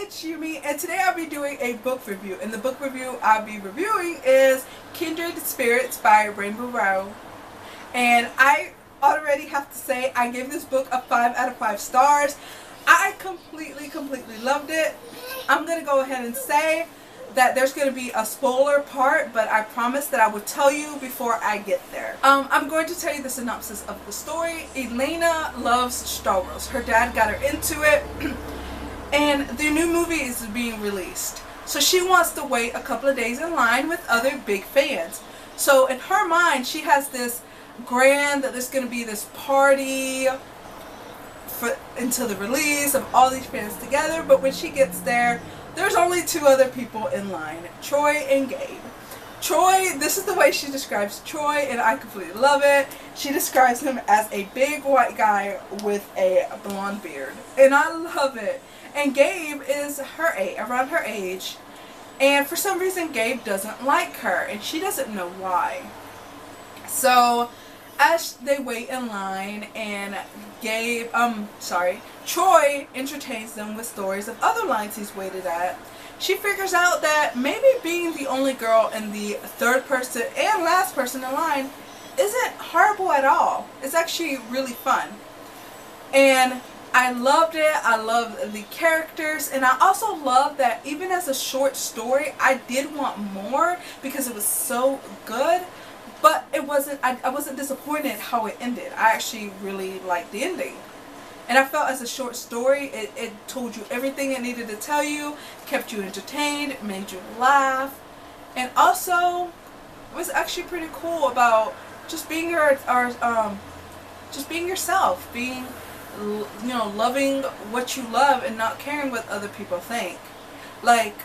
it's Yumi, and today I'll be doing a book review. And the book review I'll be reviewing is Kindred Spirits by Rainbow Rowell. And I already have to say I gave this book a 5 out of 5 stars. I completely loved it. I'm going to go ahead and say that there's going to be a spoiler part, but I promise that I will tell you before I get there. I'm going to tell you the synopsis of the story. Elena loves Star Wars. Her dad got her into it. And the new movie is being released. So she wants to wait a couple of days in line with other big fans. So in her mind, she has this grand that there's going to be this party until the release of all these fans together. But when she gets there, there's only 2 other people in line, Troy and Gabe. Troy, this is the way she describes Troy, and I completely love it. She describes him as a big white guy with a blonde beard. And I love it. And Gabe is around her age. And for some reason, Gabe doesn't like her, and she doesn't know why. So, as they wait in line, and Troy entertains them with stories of other lines he's waited at, she figures out that maybe being the only girl and the 3rd person and last person in line isn't horrible at all. It's actually really fun. And I loved it. I loved the characters, and I also love that even as a short story, I did want more because it was so good. But it wasn't. I wasn't disappointed how it ended. I actually really liked the ending, and I felt as a short story, it told you everything it needed to tell you, kept you entertained, made you laugh, and also it was actually pretty cool about just being just being yourself, being, loving what you love and not caring what other people think. Like,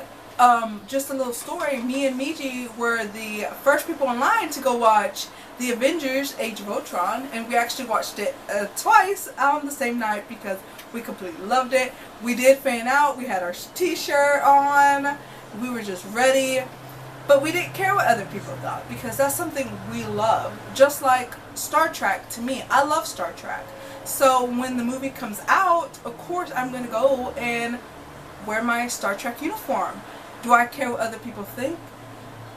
just a little story, me and Miji were the first people in line to go watch The Avengers Age of Ultron, and we actually watched it twice on the same night because we completely loved it. We did fan out, we had our t-shirt on, we were just ready, but we didn't care what other people thought because that's something we love. Just like Star Trek, to me, I love Star Trek. So when the movie comes out, of course I'm going to go and wear my Star Trek uniform. Do I care what other people think?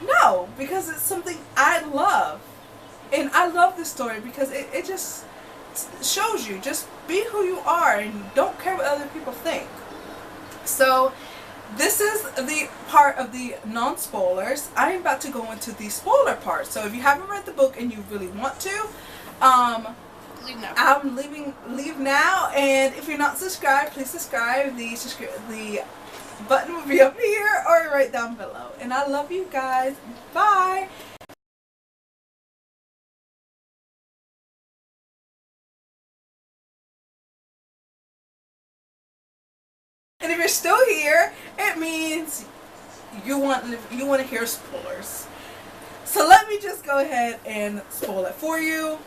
No, because it's something I love. And I love this story because it just shows you, just be who you are and don't care what other people think. So this is the part of the non-spoilers. I'm about to go into the spoiler part. So if you haven't read the book and you really want to, leave now. I'm leave now, and if you're not subscribed, please subscribe. The button will be up here or right down below. And I love you guys. Bye. And if you're still here, it means you want to hear spoilers. So let me just go ahead and spoil it for you.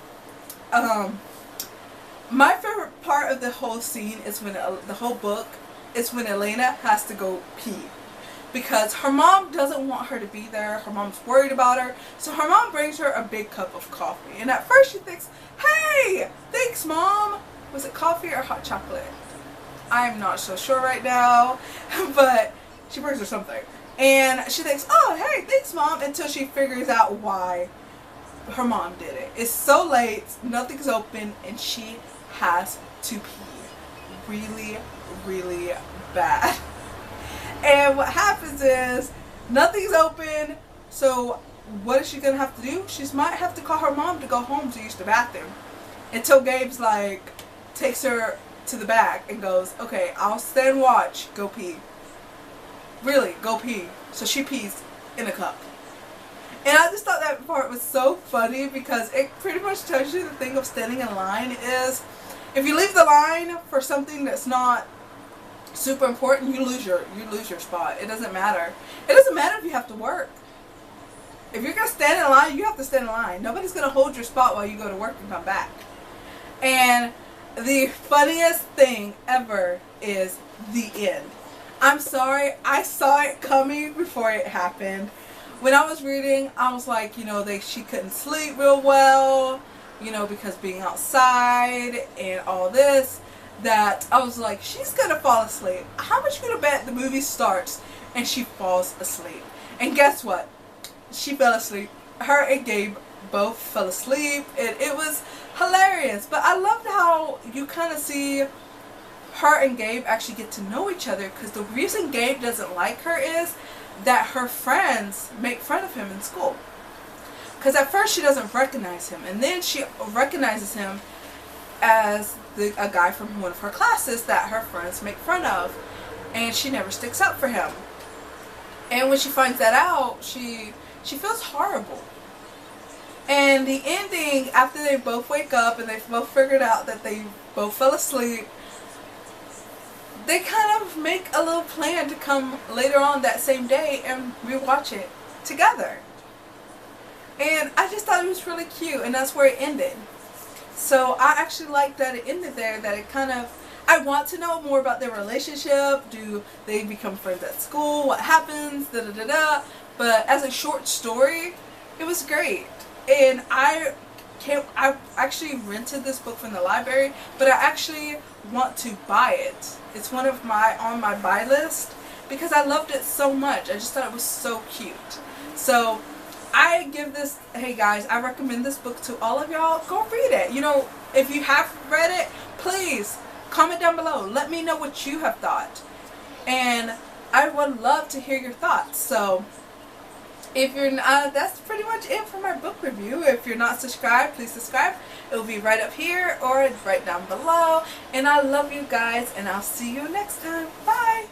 My favorite part of the whole scene is when the whole book is when Elena has to go pee, because her mom doesn't want her to be there. Her mom's worried about her, so her mom brings her a big cup of coffee. And at first she thinks, "Hey, thanks, Mom." Was it coffee or hot chocolate? I'm not so sure right now, but she brings her something, and she thinks, "Oh, hey, thanks, Mom," until she figures out why her mom did it. It's so late, nothing's open, and she has to pee really bad. And what happens is nothing's open, so what is she gonna have to do? She might have to call her mom to go home to use the bathroom, until Gabe's like takes her to the back and goes, "Okay, I'll stand watch, go pee." Really, go pee. So she pees in a cup. And I just thought that part was so funny because it pretty much tells you the thing of standing in line is, if you leave the line for something that's not super important, you lose your spot. It doesn't matter. It doesn't matter if you have to work. If you're gonna stand in line, you have to stand in line. Nobody's gonna hold your spot while you go to work and come back. And the funniest thing ever is the end. I'm sorry, I saw it coming before it happened. When I was reading, I was like, she couldn't sleep real well, because being outside and all this. that I was like, she's gonna fall asleep. How much you gonna bet the movie starts and she falls asleep? And guess what? She fell asleep. Her and Gabe both fell asleep, and it was hilarious. But I loved how you kind of see her and Gabe actually get to know each other, because the reason Gabe doesn't like her is that her friends make fun of him in school. Because at first she doesn't recognize him, and then she recognizes him as a guy from one of her classes that her friends make fun of, and she never sticks up for him. And when she finds that out, she feels horrible. And the ending, after they both wake up and they both figured out that they both fell asleep, they kind of make a little plan to come later on that same day and rewatch it together. And I just thought it was really cute, and that's where it ended. So I actually like that it ended there, that it kind of, I want to know more about their relationship. Do they become friends at school? What happens? Da da da da. But as a short story, it was great. And I actually rented this book from the library, but I actually want to buy it. It's one of on my buy list because I loved it so much. I just thought it was so cute. So I give this, hey guys, I recommend this book to all of y'all. Go read it. You know, if you have read it, please comment down below. Let me know what you have thought. And I would love to hear your thoughts. So if you're not, that's pretty much it for my book review. If you're not subscribed, please subscribe. It will be right up here or right down below. And I love you guys, and I'll see you next time. Bye!